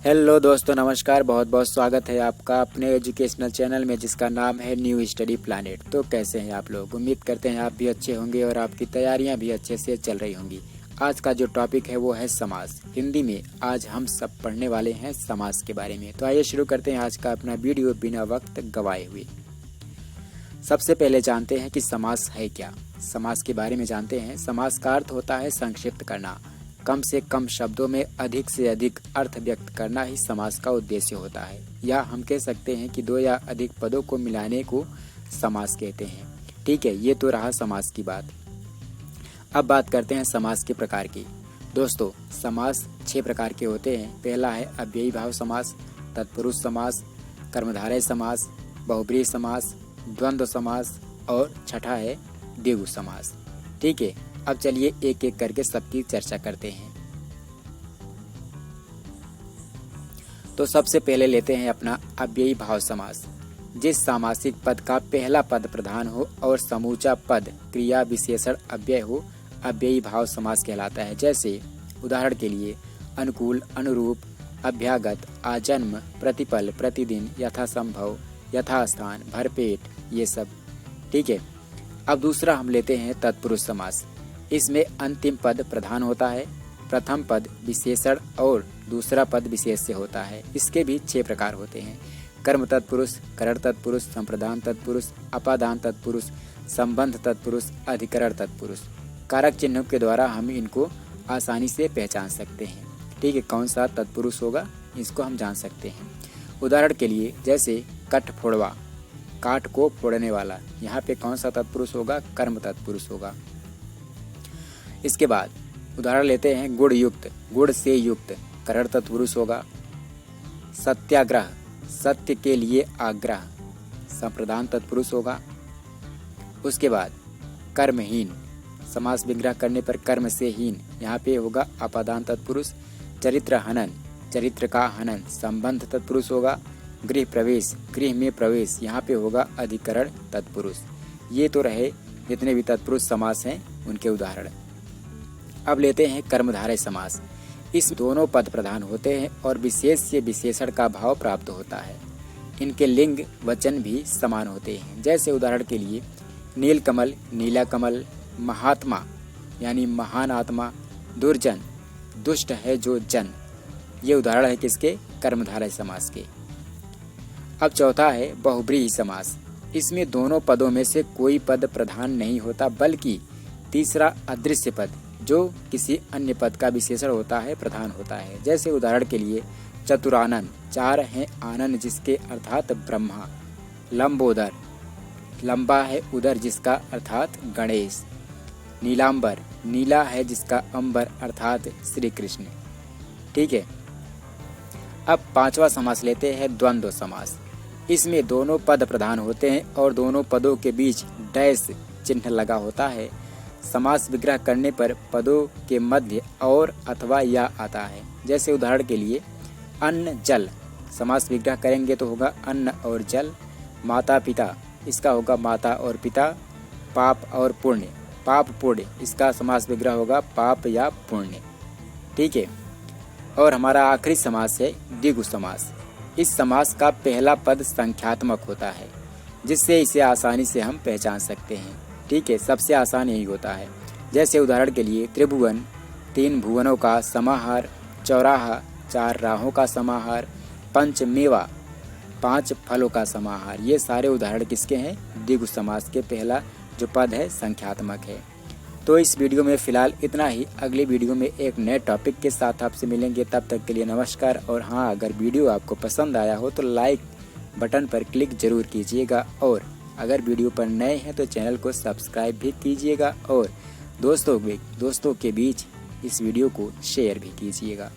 Hello दोस्तों, नमस्कार। बहुत बहुत स्वागत है आपका अपने एजुकेशनल चैनल में जिसका नाम है न्यू स्टडी प्लैनेट। तो कैसे हैं आप लोग? उम्मीद करते हैं आप भी अच्छे होंगे और आपकी तैयारियां भी अच्छे से चल रही होंगी। आज का जो टॉपिक है वो है समास। हिंदी में आज हम सब पढ़ने वाले हैं समास के बारे में। तो आइए शुरू करते हैं आज का अपना वीडियो बिना वक्त गवाए हुए। सबसे पहले जानते हैं कि समास है क्या। समास के बारे में जानते हैं। समास का अर्थ होता है संक्षिप्त करना। कम से कम शब्दों में अधिक से अधिक अर्थ व्यक्त करना ही समास का उद्देश्य होता है। या हम कह सकते हैं कि दो या अधिक पदों को मिलाने को समास कहते हैं। ठीक है, ये तो रहा समास की बात। अब बात करते हैं समास के प्रकार की। दोस्तों, समास 6 प्रकार के होते हैं। पहला है अव्ययी भाव समास, तत्पुरुष समास, कर्मधारय समास, बहुब्रीहि समास, द्वंद्व समास और छठा है द्विगु समास। ठीक है, अब चलिए एक एक करके सबकी चर्चा करते हैं। तो सबसे पहले लेते हैं अपना अव्ययी भाव समास। जिस सामासिक पद का पहला पद प्रधान हो और समूचा पद क्रिया विशेषण अव्यय हो, अव्ययी भाव समास कहलाता है। जैसे उदाहरण के लिए अनुकूल, अनुरूप, अभ्यागत, आजन्म, प्रतिपल, प्रतिदिन, यथासंभव, यथास्थान, भरपेट, ये सब। ठीक है, अब दूसरा हम लेते हैं तत्पुरुष समास। इसमें अंतिम पद प्रधान होता है, प्रथम पद विशेषण और दूसरा पद विशेष्य होता है। इसके भी 6 प्रकार होते हैं। कर्म तत्पुरुष, करण तत्पुरुष, संप्रदान तत्पुरुष, अपादान तत्पुरुष, संबंध तत्पुरुष, अधिकरण तत्पुरुष। कारक चिन्हों के द्वारा हम इनको आसानी से पहचान सकते हैं। ठीक है, कौन सा तत्पुरुष होगा इसको हम जान सकते हैं। उदाहरण के लिए जैसे कट फोड़वा, काट को फोड़ने वाला, यहाँ पे कौन सा तत्पुरुष होगा? कर्म तत्पुरुष होगा। इसके बाद उदाहरण लेते हैं गुण युक्त, गुण से युक्त, करण तत्पुरुष होगा। सत्याग्रह, सत्य के लिए आग्रह, संप्रदान तत्पुरुष होगा। उसके बाद कर्महीन, समास विग्रह करने पर कर्म से हीन, यहाँ पे होगा अपादान तत्पुरुष। चरित्र हनन, चरित्र का हनन, संबंध तत्पुरुष होगा। गृह प्रवेश, गृह में प्रवेश, यहाँ पे होगा अधिकरण तत्पुरुष। ये तो रहे जितने भी तत्पुरुष समास हैं उनके उदाहरण। अब लेते हैं कर्मधारय समास। इस दोनों पद प्रधान होते हैं और विशेष से विशेषण का भाव प्राप्त होता है। इनके लिंग वचन भी समान होते हैं। जैसे उदाहरण के लिए नील कमल, नीला कमल, महात्मा यानी महान आत्मा, दुर्जन, दुष्ट है जो जन। ये उदाहरण है किसके? कर्मधारय समास के। अब चौथा है बहुब्रीहि समास। इसमें दोनों पदों में से कोई पद प्रधान नहीं होता, बल्कि तीसरा अदृश्य पद जो किसी अन्य पद का विशेषण होता है प्रधान होता है। जैसे उदाहरण के लिए चतुरानन, 4 हैं आनन जिसके अर्थात ब्रह्मा। लंबोदर, लंबा है उदर जिसका अर्थात गणेश। नीलांबर, नीला है जिसका अंबर अर्थात श्री कृष्ण। ठीक है, अब 5वां समास लेते हैं द्वंद्व समास। इसमें दोनों पद प्रधान होते हैं और दोनों पदों के बीच डैश चिन्ह लगा होता है। समास विग्रह करने पर पदों के मध्य और अथवा या आता है। जैसे उदाहरण के लिए अन्न जल, समास विग्रह करेंगे तो होगा अन्न और जल। माता पिता, इसका होगा माता और पिता। पाप और पुण्य, पाप पुण्य, इसका समास विग्रह होगा पाप या पुण्य। ठीक है, और हमारा आखिरी समास है द्विगु समास। इस समास का पहला पद संख्यात्मक होता है जिससे इसे आसानी से हम पहचान सकते हैं। ठीक है, सबसे आसान यही होता है। जैसे उदाहरण के लिए त्रिभुवन, 3 भुवनों का समाहार। चौराहा, 4 राहों का समाहार। पंचमेवा, 5 फलों का समाहार। ये सारे उदाहरण किसके हैं? द्विगु समास के। पहला जो पद है संख्यात्मक है। तो इस वीडियो में फ़िलहाल इतना ही। अगले वीडियो में एक नए टॉपिक के साथ आपसे मिलेंगे। तब तक के लिए नमस्कार। और हाँ, अगर वीडियो आपको पसंद आया हो तो लाइक बटन पर क्लिक जरूर कीजिएगा और अगर वीडियो पर नए हैं तो चैनल को सब्सक्राइब भी कीजिएगा और दोस्तों के बीच इस वीडियो को शेयर भी कीजिएगा।